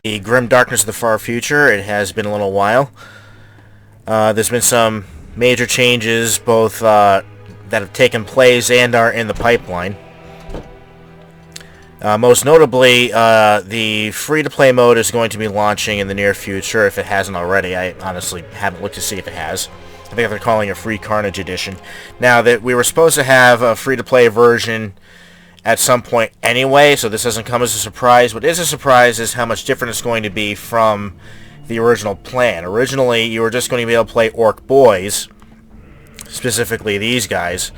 The Grim Darkness of the Far Future. It has been a little while. There's been some major changes, both that have taken place and are in the pipeline. Most notably, the free-to-play mode is going to be launching in the near future, if it hasn't already. I honestly haven't looked to see if it has. I think they're calling it Free Carnage Edition. Now, that we were supposed to have a free-to-play version at some point anyway, so this doesn't come as a surprise. What is a surprise is how much different it's going to be from the original plan. Originally, you were just going to be able to play Orc Boys, specifically these guys,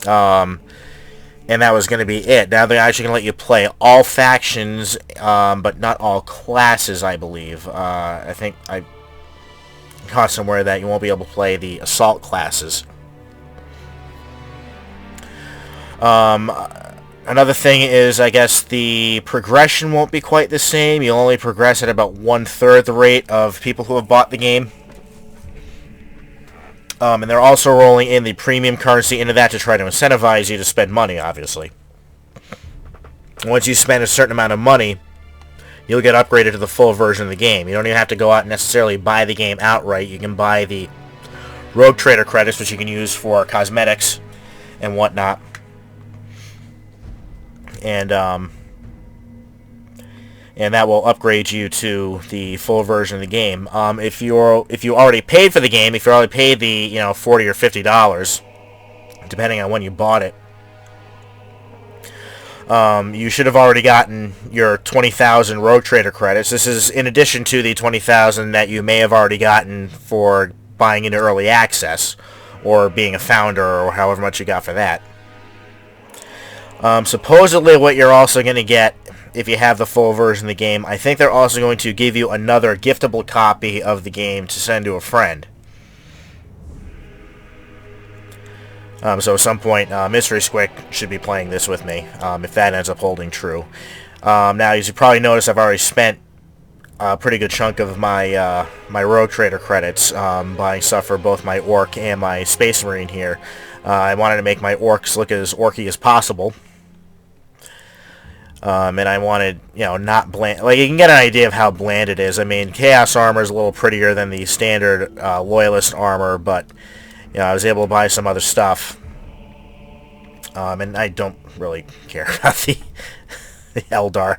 and that was going to be it. Now they're actually going to let you play all factions, but not all classes, I believe. I think I caught somewhere that you won't be able to play the assault classes. Another thing is, I guess, the progression won't be quite the same. You'll only progress at about 1/3 the rate of people who have bought the game. And they're also rolling in the premium currency into that to try to incentivize you to spend money, obviously. Once you spend a certain amount of money, you'll get upgraded to the full version of the game. You don't even have to go out and necessarily buy the game outright. You can buy the Rogue Trader credits, which you can use for cosmetics and whatnot. And that will upgrade you to the full version of the game. If you already paid for the game, if you already paid the $40 or $50, depending on when you bought it, you should have already gotten your 20,000 Rogue Trader credits. This is in addition to the 20,000 that you may have already gotten for buying into early access or being a founder, or however much you got for that. Supposedly what you're also going to get if you have the full version of the game, I think they're also going to give you another giftable copy of the game to send to a friend. So at some point, Mystery Squick should be playing this with me, if that ends up holding true. Now, as you probably noticed, I've already spent a pretty good chunk of my my Rogue Trader credits buying stuff for both my Orc and my Space Marine here. I wanted to make my Orcs look as orky as possible. And I wanted, not bland. Like, you can get an idea of how bland it is. I mean, Chaos Armor is a little prettier than the standard Loyalist armor, but, I was able to buy some other stuff. And I don't really care about the Eldar,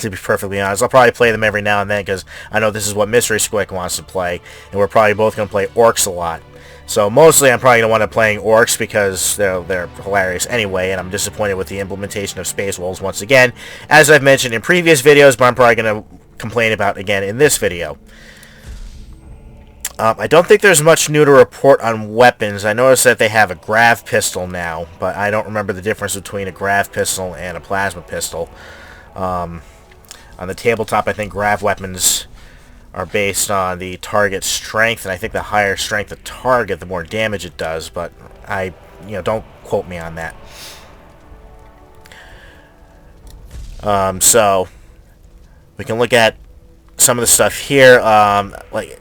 to be perfectly honest. I'll probably play them every now and then, because I know this is what Mystery Squick wants to play, and we're probably both going to play Orcs a lot. So mostly I'm probably going to want to play Orcs because they're hilarious anyway, and I'm disappointed with the implementation of Space Wolves once again, as I've mentioned in previous videos, but I'm probably going to complain about again in this video. I don't think there's much new to report on weapons. I noticed that they have a grav pistol now, but I don't remember the difference between a grav pistol and a plasma pistol. On the tabletop, I think grav weapons are based on the target strength, and I think the higher strength the target, the more damage it does, but don't quote me on that. So we can look at some of the stuff here. Like,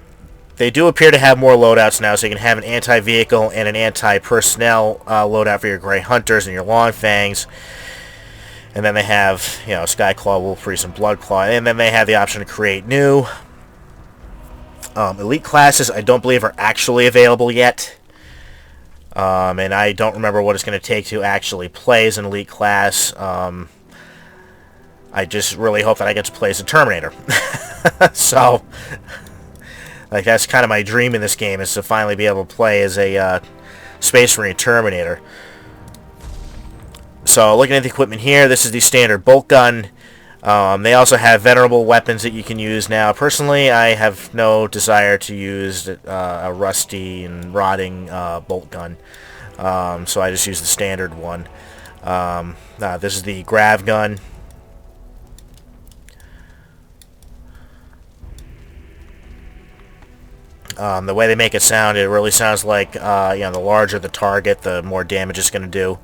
they do appear to have more loadouts now, so you can have an anti-vehicle and an anti-personnel loadout for your Grey Hunters and your Long Fangs. And then they have, Skyclaw, Wolf Priest, and Bloodclaw. And then they have the option to create new. Elite classes, I don't believe, are actually available yet. And I don't remember what it's going to take to actually play as an elite class. I just really hope that I get to play as a Terminator. So, like, that's kind of my dream in this game, is to finally be able to play as a Space Marine Terminator. So, looking at the equipment here, this is the standard bolt gun. They also have venerable weapons that you can use now. Personally, I have no desire to use a rusty and rotting bolt gun, so I just use the standard one. This is the grav gun. The way they make it sound, it really sounds like the larger the target, the more damage it's going to do.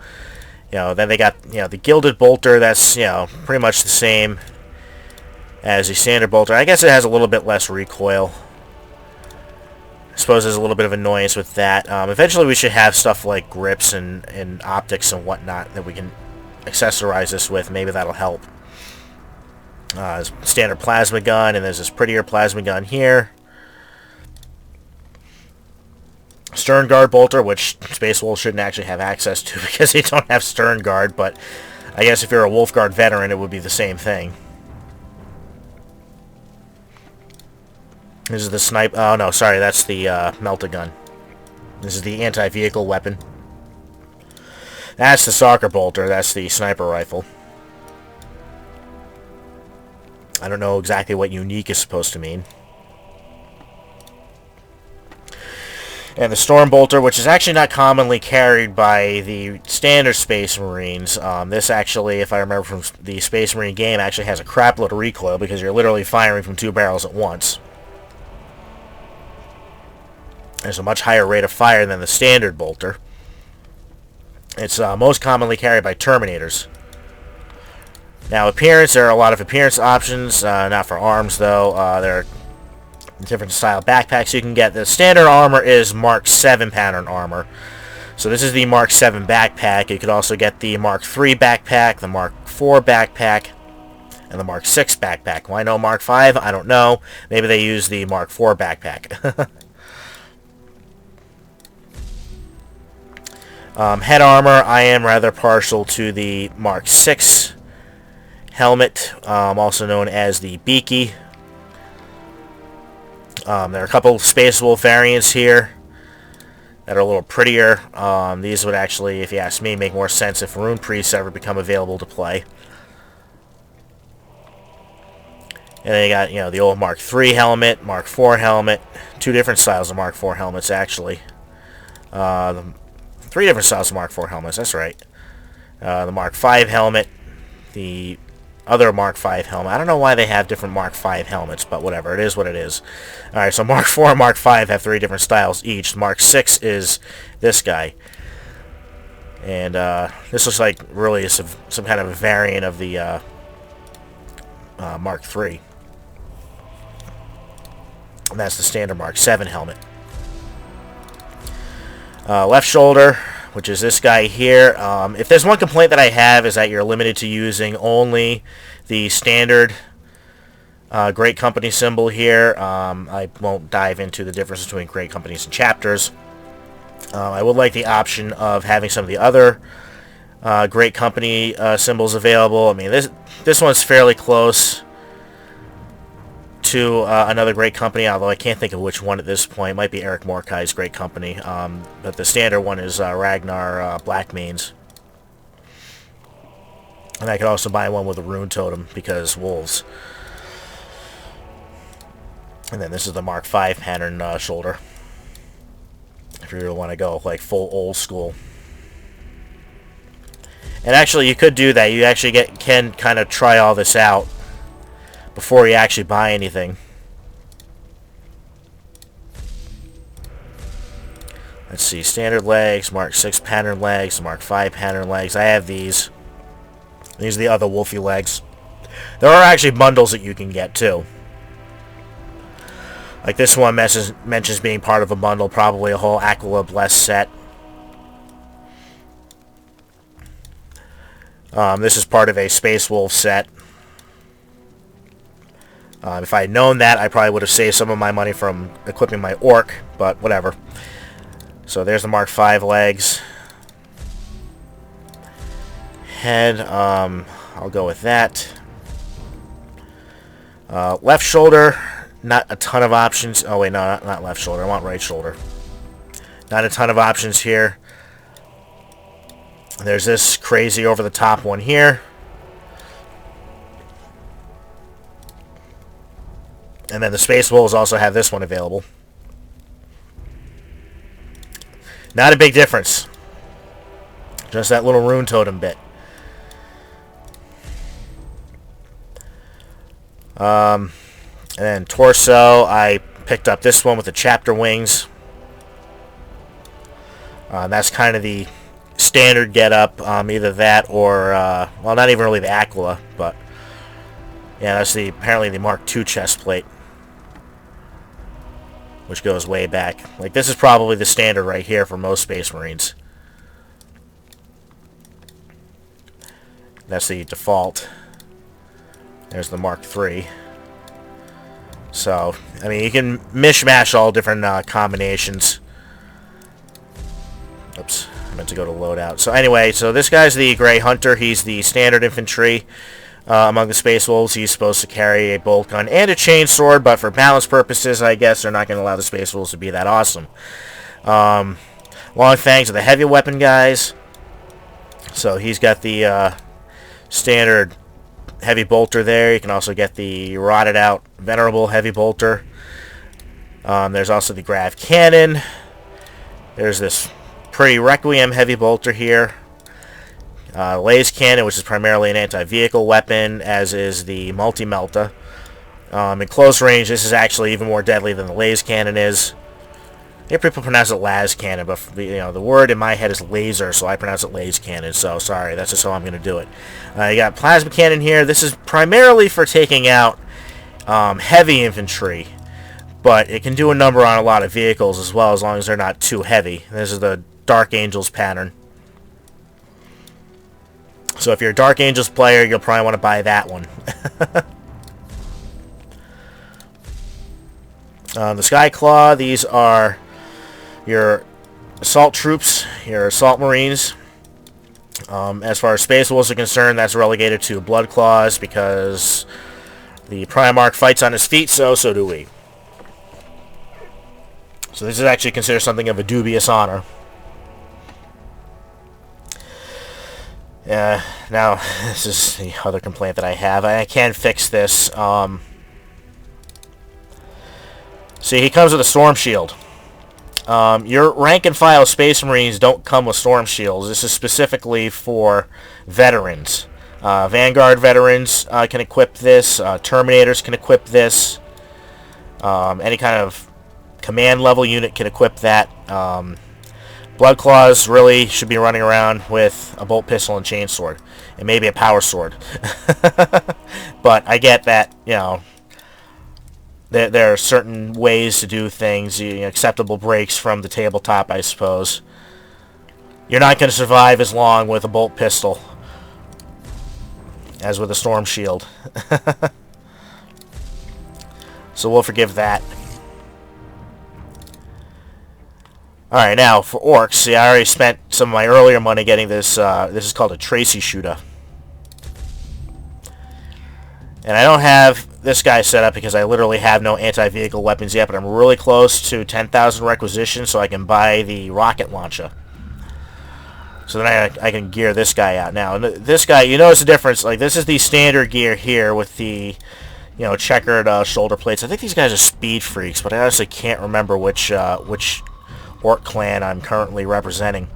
Then they got, the Gilded Bolter. That's, pretty much the same as the standard bolter. I guess it has a little bit less recoil. I suppose there's a little bit of annoyance with that. Eventually we should have stuff like grips and optics and whatnot that we can accessorize this with. Maybe that'll help. Standard plasma gun, and there's this prettier plasma gun here. Stern guard bolter, which Space Wolves shouldn't actually have access to because they don't have stern guard, but I guess if you're a Wolf Guard veteran, it would be the same thing. This is the snipe. Oh no, sorry, that's the melt-a-gun. This is the anti-vehicle weapon. That's the soccer bolter. That's the sniper rifle. I don't know exactly what unique is supposed to mean. And the storm bolter, which is actually not commonly carried by the standard Space Marines. This actually, if I remember from the Space Marine game, actually has a crap load of recoil because you're literally firing from 2 barrels at once. There's a much higher rate of fire than the standard bolter. It's most commonly carried by Terminators. Now, appearance, there are a lot of appearance options, not for arms though. There are different style backpacks you can get. The standard armor is Mark 7 pattern armor. So this is the Mark 7 backpack. You could also get the Mark 3 backpack, the Mark 4 backpack, and the Mark 6 backpack. Why no Mark 5? I don't know. Maybe they use the Mark 4 backpack. Head armor, I am rather partial to the Mark 6 helmet, also known as the Beaky. There are a couple Space Wolf variants here that are a little prettier. These would actually, if you ask me, make more sense if Rune Priests ever become available to play. And then you got, you know, the old Mark 3 helmet, Mark 4 helmet, 2 different styles of Mark 4 helmets actually. 3 different styles of Mark 4 helmets, that's right. The Mark 5 helmet, the other Mark 5 helmet. I don't know why they have different Mark 5 helmets, but whatever, it is what it is. Alright, so Mark 4 and Mark 5 have 3 different styles each. Mark 6 is this guy. And this looks like really some kind of a variant of the Mark 3. And that's the standard Mark 7 helmet. Left shoulder, which is this guy here. If there's one complaint that I have is that you're limited to using only the standard Great Company symbol here. I won't dive into the difference between Great Companies and chapters. I would like the option of having some of the other Great Company symbols available. I mean, this one's fairly close to another Great Company, although I can't think of which one at this point. It might be Eric Morkai's Great Company, but the standard one is Ragnar Blackmane's. And I could also buy one with a rune totem because wolves. And then this is the Mark 5 pattern shoulder, if you really want to go like full old school. And actually, you could do that. You actually can kind of try all this out before you actually buy anything. Let's see, standard legs, Mark 6 pattern legs, Mark 5 pattern legs. I have these. These are the other Wolfie legs. There are actually bundles that you can get too. Like this one mentions being part of a bundle, probably a whole Aquila Bless set. This is part of a Space Wolf set. If I had known that, I probably would have saved some of my money from equipping my Ork, but whatever. So there's the Mark 5 legs. Head, I'll go with that. Left shoulder, not a ton of options. Oh wait, no, not left shoulder. I want right shoulder. Not a ton of options here. There's this crazy over-the-top one here. And then the Space Wolves also have this one available. Not a big difference. Just that little rune totem bit. And then torso, I picked up this one with the chapter wings. That's kind of the standard getup. Either that or, well, not even really the Aquila, but yeah, that's apparently the Mark II chest plate, which goes way back. Like, this is probably the standard right here for most Space Marines. That's the default. There's the Mark III. So, I mean, you can mishmash all different combinations. Oops, I meant to go to loadout. So anyway, so this guy's the Grey Hunter. He's the standard infantry among the Space Wolves. He's supposed to carry a bolt gun and a chainsword, but for balance purposes, I guess they're not going to allow the Space Wolves to be that awesome. Long Fangs are the heavy weapon guys. So he's got the standard heavy bolter there. You can also get the rotted out venerable heavy bolter. There's also the grav cannon. There's this pretty Requiem heavy bolter here. Laser cannon, which is primarily an anti-vehicle weapon, as is the multi-melta. In close range, this is actually even more deadly than the laser cannon is. Yeah, people pronounce it las cannon, but you know, the word in my head is laser, so I pronounce it laser cannon. So sorry, that's just how I'm going to do it. You got plasma cannon here. This is primarily for taking out heavy infantry, but it can do a number on a lot of vehicles as well, as long as they're not too heavy. This is the Dark Angels pattern. So if you're a Dark Angels player, you'll probably want to buy that one. The Sky Claw, these are your assault troops, your assault marines. As far as Space Wolves are concerned, that's relegated to Blood Claws because the Primarch fights on his feet, so do we. So this is actually considered something of a dubious honor. Now, this is the other complaint that I have. I can fix this. See, he comes with a Storm Shield. Your rank and file Space Marines don't come with Storm Shields. This is specifically for veterans. Vanguard veterans can equip this. Terminators can equip this. Any kind of command level unit can equip that. Blood Claws really should be running around with a bolt pistol and chainsword, and maybe a power sword. But I get that, you know, there are certain ways to do things, you know, acceptable breaks from the tabletop, I suppose. You're not going to survive as long with a bolt pistol as with a storm shield. So we'll forgive that. Alright, now for Orks, see, I already spent some of my earlier money getting this. This is called a Tracy Shooter. And I don't have this guy set up because I literally have no anti-vehicle weapons yet, but I'm really close to 10,000 requisition, so I can buy the rocket launcher. So then I can gear this guy out. Now, this guy, you notice the difference. Like, this is the standard gear here with the, you know, checkered shoulder plates. I think these guys are speed freaks, but I honestly can't remember which Ork clan I'm currently representing.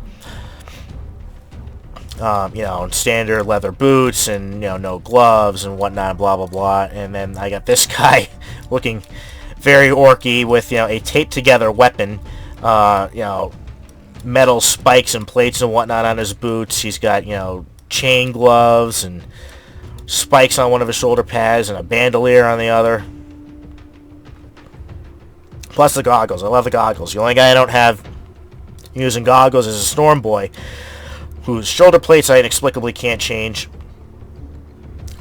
You know, standard leather boots and, you know, no gloves and whatnot, blah, blah, blah. And then I got this guy looking very orky with, you know, a taped-together weapon, you know, metal spikes and plates and whatnot on his boots. He's got, you know, chain gloves and spikes on one of his shoulder pads and a bandolier on the other. Plus the goggles. I love the goggles. The only guy I don't have using goggles is a Storm Boy, whose shoulder plates I inexplicably can't change.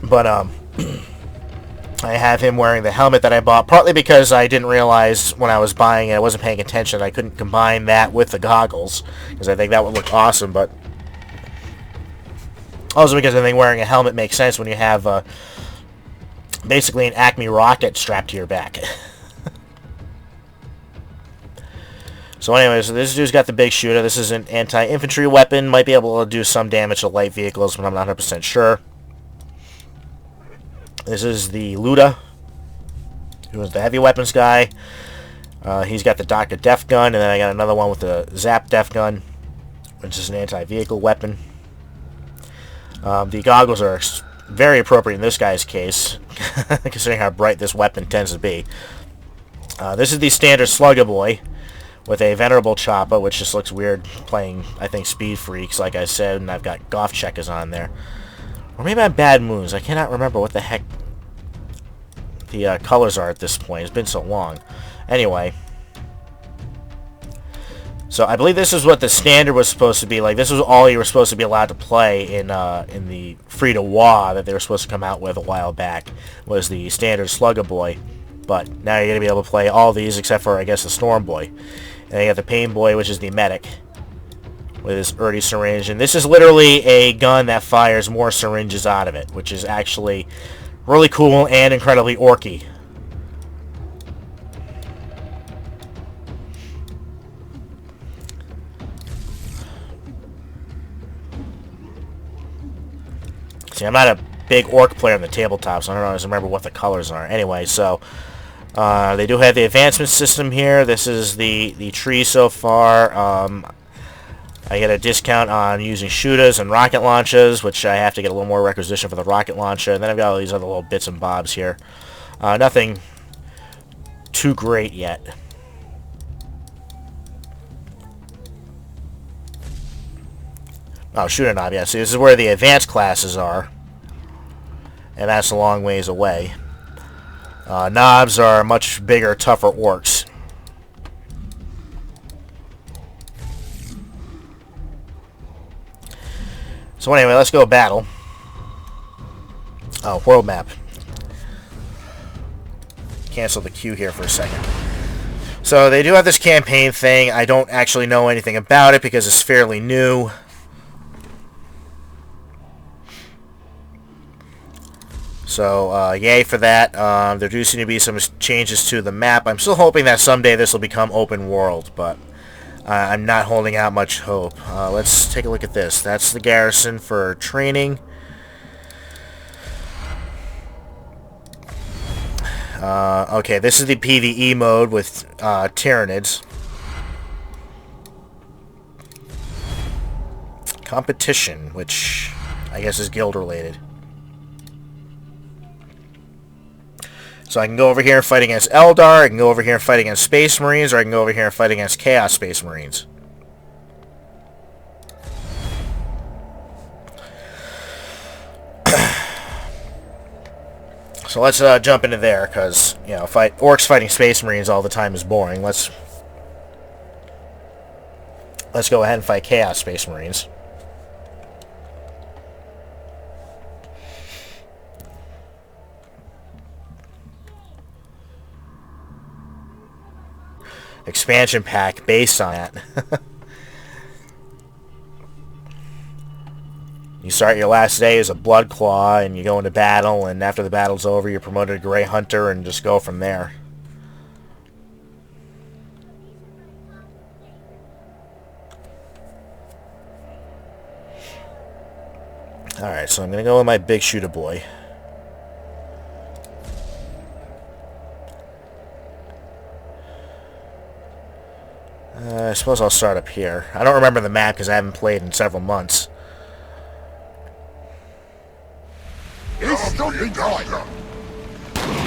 But I have him wearing the helmet that I bought, partly because I didn't realize when I was buying it, I wasn't paying attention, I couldn't combine that with the goggles, because I think that would look awesome, but also because I think wearing a helmet makes sense when you have basically an Acme rocket strapped to your back. So anyway, so this dude's got the big shooter. This is an anti-infantry weapon. Might be able to do some damage to light vehicles, but I'm not 100% sure. This is the Luda, who is the heavy weapons guy. He's got the Dr. Def gun, and then I got another one with the Zap Def gun, which is an anti-vehicle weapon. The goggles are very appropriate in this guy's case, considering how bright this weapon tends to be. This is the standard Slugger Boy, with a Venerable Chopper, which just looks weird playing, I think, Speed Freaks, like I said, and I've got Golf Checkers on there. Or maybe I'm Bad Moons. I cannot remember what the heck the colors are at this point. It's been so long. Anyway. So I believe this is what the standard was supposed to be like. This was all you were supposed to be allowed to play in the free to WoW that they were supposed to come out with a while back. Was the standard Slugger Boy, but now you're gonna be able to play all these except for I guess the Storm Boy, and you got the Pain Boy, which is the medic with his Urdy syringe, and this is literally a gun that fires more syringes out of it, which is actually really cool and incredibly orky. See, I'm not a big orc player on the tabletop, so I don't always remember what the colors are. Anyway, so they do have the advancement system here. This is the tree so far. I get a discount on using shooters and rocket launchers, which I have to get a little more requisition for the rocket launcher. And then I've got all these other little bits and bobs here. Nothing too great yet. Oh, shooter knob, yeah. See, this is where the advanced classes are. And that's a long ways away. Knobs are much bigger, tougher orcs. So anyway, let's go battle. Oh, world map. Cancel the queue here for a second. So they do have this campaign thing. I don't actually know anything about it because it's fairly new. So, yay for that. There do seem to be some changes to the map. I'm still hoping that someday this will become open world, but I'm not holding out much hope. Let's take a look at this. That's the garrison for training. Okay, this is the PvE mode with Tyranids. Competition, which I guess is guild related. So I can go over here and fight against Eldar, I can go over here and fight against Space Marines, or I can go over here and fight against Chaos Space Marines. So let's jump into there, because, you know, Orcs fighting Space Marines all the time is boring. Let's go ahead and fight Chaos Space Marines. Expansion pack based on that. You start your last day as a Blood Claw, and you go into battle, and after the battle's over, you're promoted to Grey Hunter, and just go from there. Alright, so I'm going to go with my big shooter boy. I suppose I'll start up here. I don't remember the map because I haven't played in several months.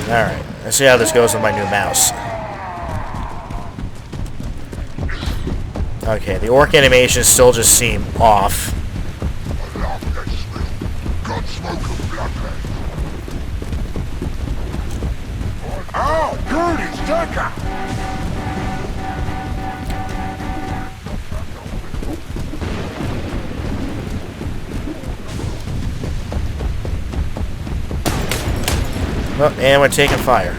Alright, let's see how this goes with my new mouse. Okay, the orc animations still just seem off. Oh, good, it's Decker! Oh, and we're taking fire.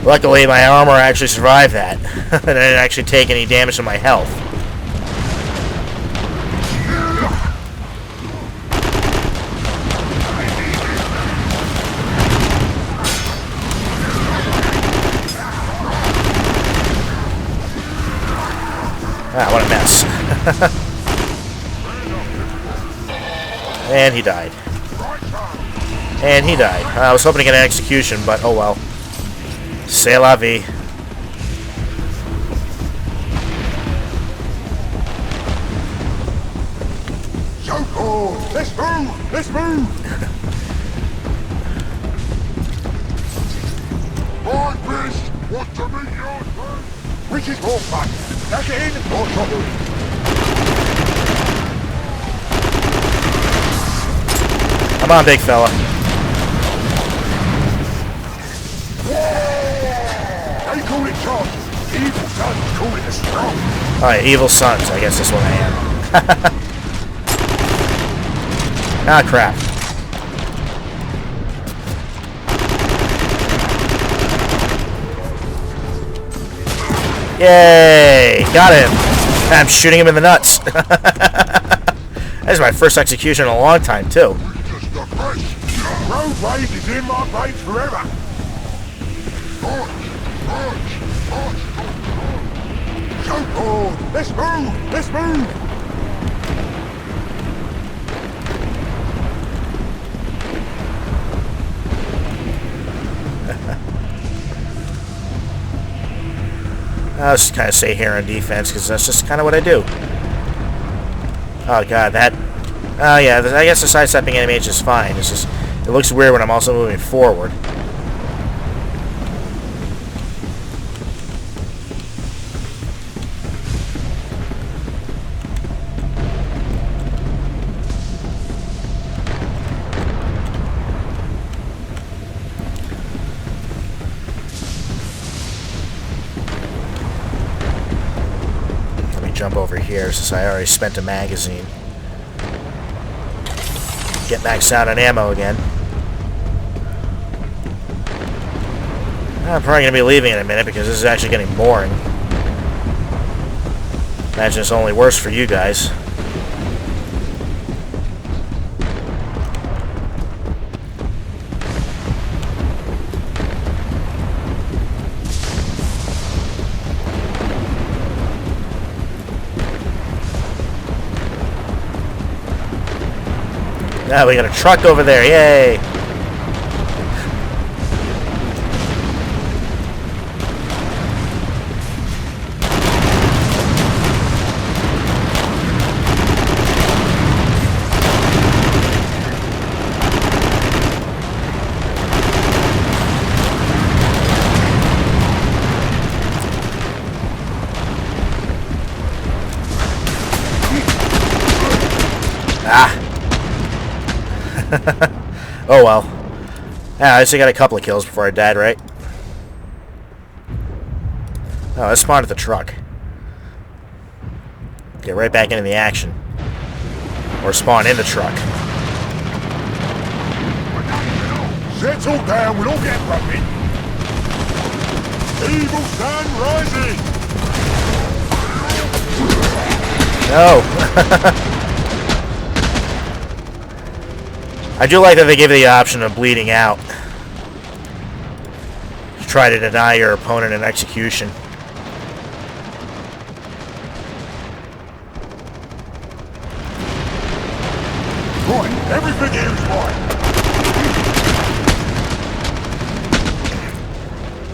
Luckily, my armor actually survived that. I didn't actually take any damage to my health. Ah, what a mess. And he died. And he died. I was hoping to get an execution, but oh well. C'est la vie. So cool! Let's move! Let's move! My fist wants to meet your turn! Which is more fun? Dash in or trouble? Come on, big fella. They call it evil sons call it a strong. Alright, evil sons. I guess that's what I am. Ah, crap. Yay! Got him! I'm shooting him in the nuts. That's my first execution in a long time, too. Just the first. Road rage is in my veins forever. So forward. Let's move. Let's move. I'll just kind of stay here on defense, because that's just kind of what I do. Oh god, that... Oh yeah, I guess the sidestepping animation is fine. It's just... It looks weird when I'm also moving forward. Jump over here since I already spent a magazine. Get maxed out on ammo again. I'm probably going to be leaving in a minute because this is actually getting boring. Imagine it's only worse for you guys. Now we got a truck over there, yay! Ah! Oh well. Yeah, I just got a couple of kills before I died, right? Oh, let's spawn at the truck. Get right back into the action. Or spawn in the truck. Settle down, we'll all get bumping. Evil sun rising. No! I do like that they give you the option of bleeding out. To try to deny your opponent an execution. Right, everything here is fine.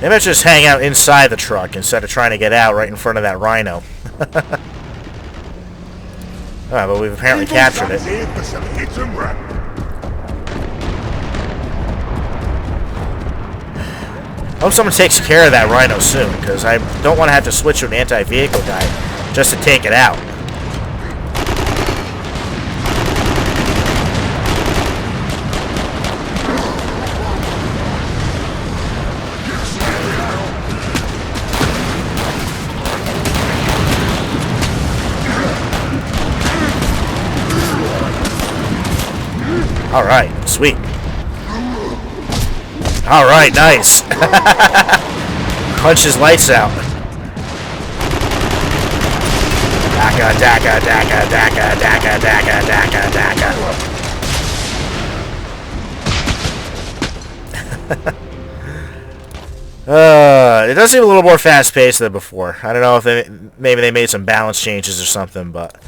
Maybe I should just hang out inside the truck instead of trying to get out right in front of that rhino. Alright, but we've apparently captured it. Here for some hits and run. I hope someone takes care of that rhino soon, because I don't want to have to switch to an anti-vehicle guy just to take it out. Alright, sweet. Alright, nice. Punch his lights out. Daka, daka, daka, daka, daka, daka, daka, daka. It does seem a little more fast-paced than before. I don't know if maybe they made some balance changes or something, but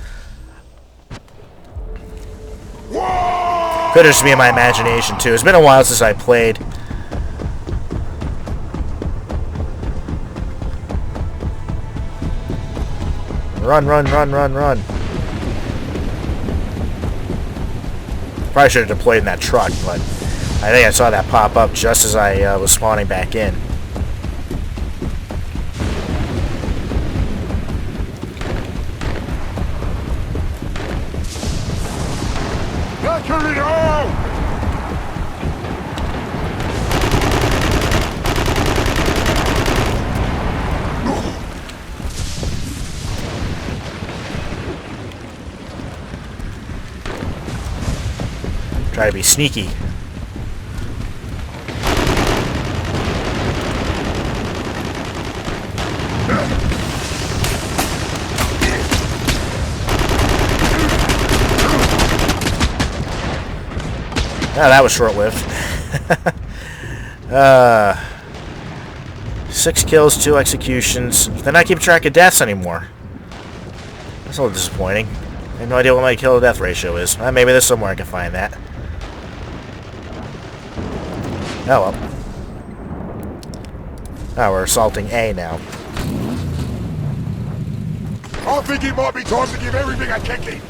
could just be in my imagination too. It's been a while since I played. Run, run, run, run, run. Probably should have deployed in that truck, but I think I saw that pop up just as I was spawning back in. Turn it on! Try to be sneaky. Oh, that was short-lived. 6 kills, 2 executions. They're not keeping track of deaths anymore. That's a little disappointing. I have no idea what my kill-to-death ratio is. Maybe there's somewhere I can find that. Oh, well. Oh, we're assaulting A now. I think it might be time to give everything a kicking.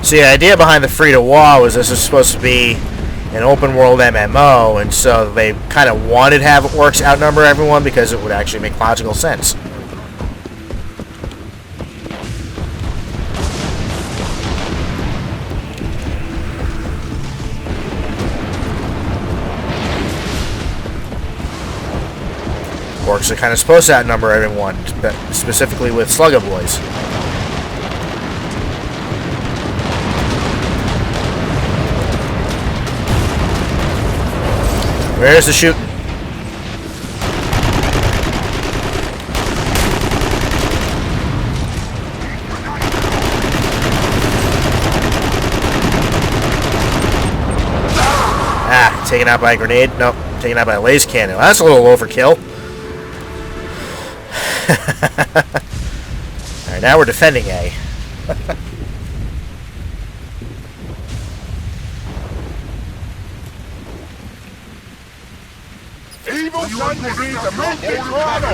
See, the idea behind the free-to-war was this is supposed to be an open-world MMO, and so they kind of wanted to have Orks outnumber everyone because it would actually make logical sense. Orks are kind of supposed to outnumber everyone, specifically with Slugger Boys. Where's the shooting? Ah, taken out by a grenade? Nope, taken out by a laser cannon. Well, that's a little overkill. Alright, now we're defending A.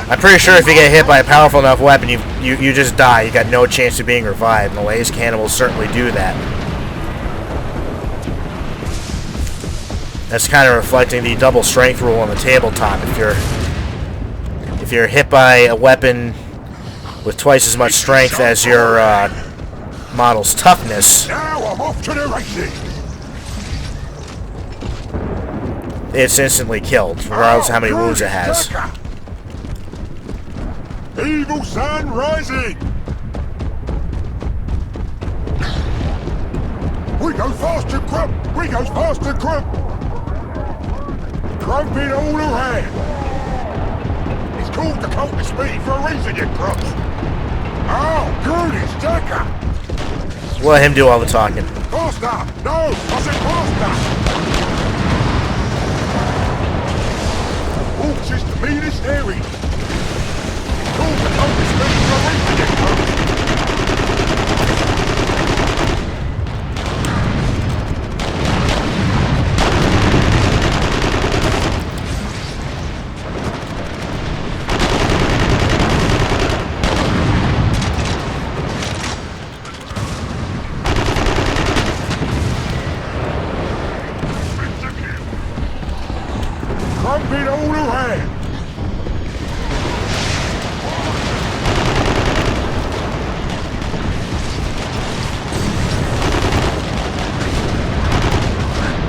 I'm pretty sure if you get hit by a powerful enough weapon, you just die. You got no chance of being revived, and the laser cannon will certainly do that. That's kind of reflecting the double strength rule on the tabletop. If you're hit by a weapon with twice as much strength as your model's toughness, now I'm off to the races. It's instantly killed, regardless of how many wounds it has. Evil sun rising! We go faster, Crump! We goes faster, Crump! Crumping all around! It's called the cult of speed for a reason, you crumps! Oh, good, it's Decker! We'll let him do all the talking. Faster! No! I said faster! Orks is the meanest area. Call the compass speed for a reason, you crumps. Crumping all around.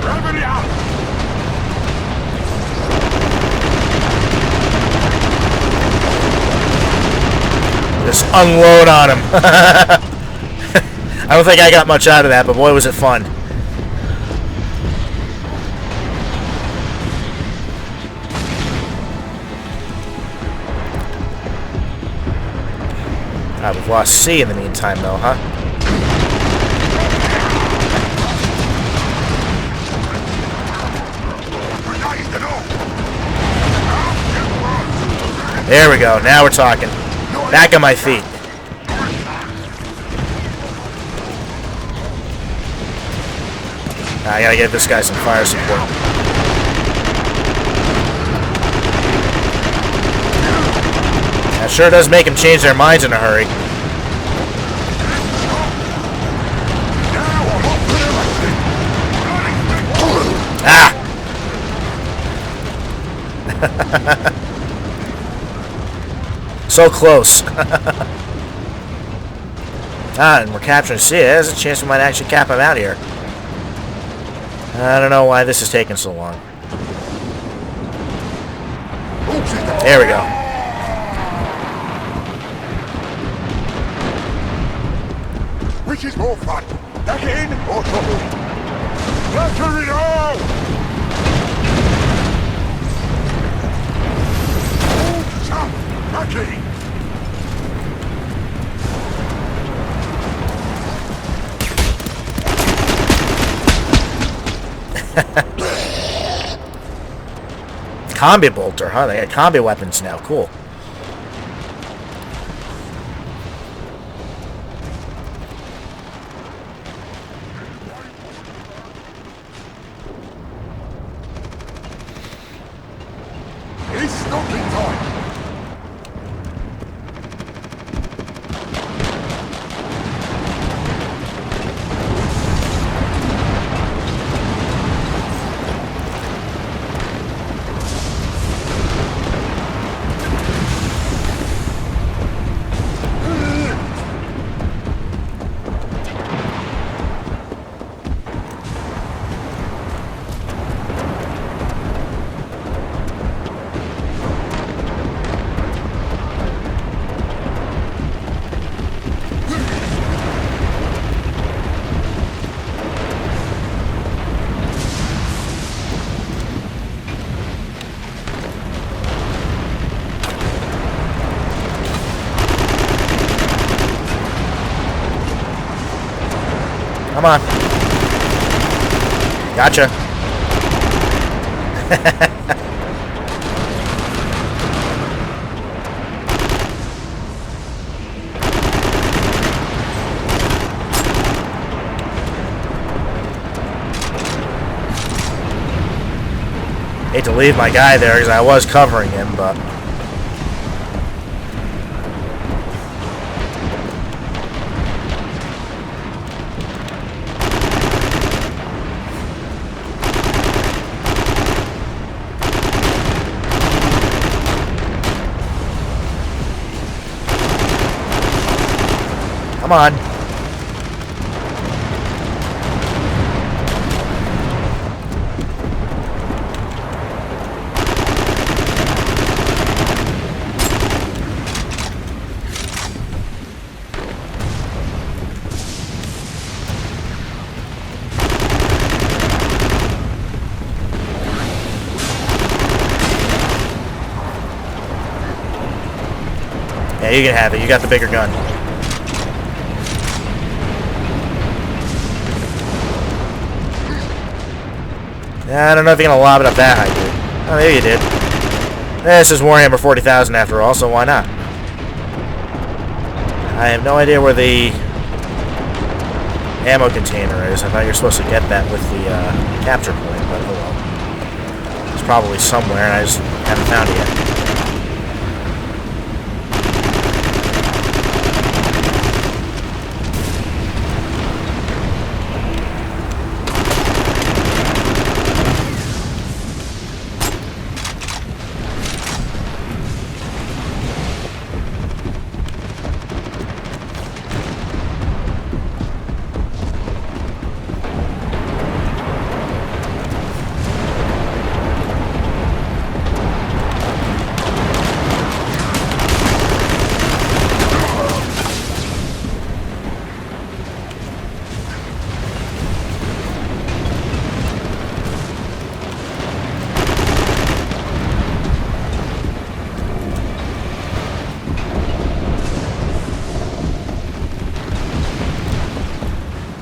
Grabbing it up. Just unload on him. I don't think I got much out of that, but boy was it fun. We've lost C in the meantime, though, huh? There we go. Now we're talking. Back on my feet. I gotta give this guy some fire support. That sure does make them change their minds in a hurry. Ah! So close. And we're capturing C. There's a chance we might actually cap him out here. I don't know why this is taking so long. There we go. Which is more fun? Back in or trouble? Batter it all! Hold tough, back in! Combi bolter, huh? They got combi weapons now. Cool. It's knocking time! Come on. Gotcha. Hate to leave my guy there because I was covering him, but... Come on. Yeah, you can have it. You got the bigger gun. Yeah, I don't know if you're going to lob it up that high, dude. Oh, maybe you did. This is Warhammer 40,000 after all, so why not? I have no idea where the ammo container is. I thought you were supposed to get that with the capture point, but oh well. It's probably somewhere, and I just haven't found it yet.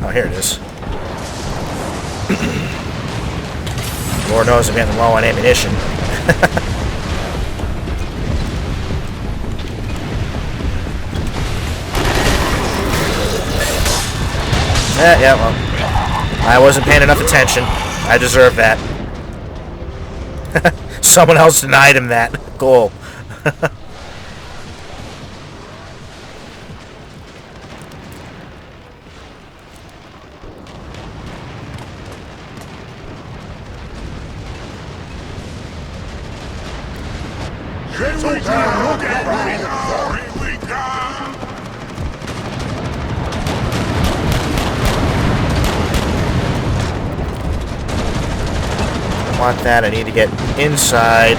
Oh, here it is. Lord knows I'm getting low on ammunition. Yeah, well, I wasn't paying enough attention. I deserve that. Someone else denied him that. Cool. Settle down, get ready for it, we go! I want that. I need to get inside.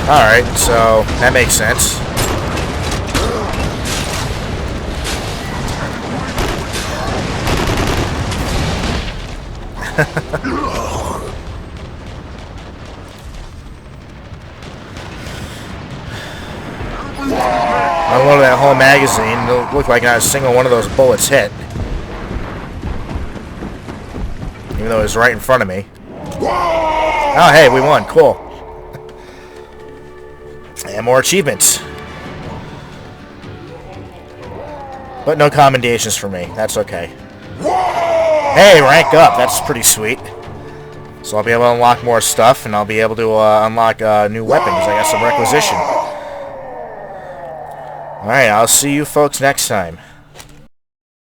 Alright, so that makes sense. I loaded that whole magazine. It looked like not a single one of those bullets hit. Even though it was right in front of me. Oh, hey, we won. Cool. And more achievements. But no commendations for me. That's okay. Hey, rank up. That's pretty sweet. So I'll be able to unlock more stuff, and I'll be able to unlock new weapons. I got some requisition. Alright, I'll see you folks next time.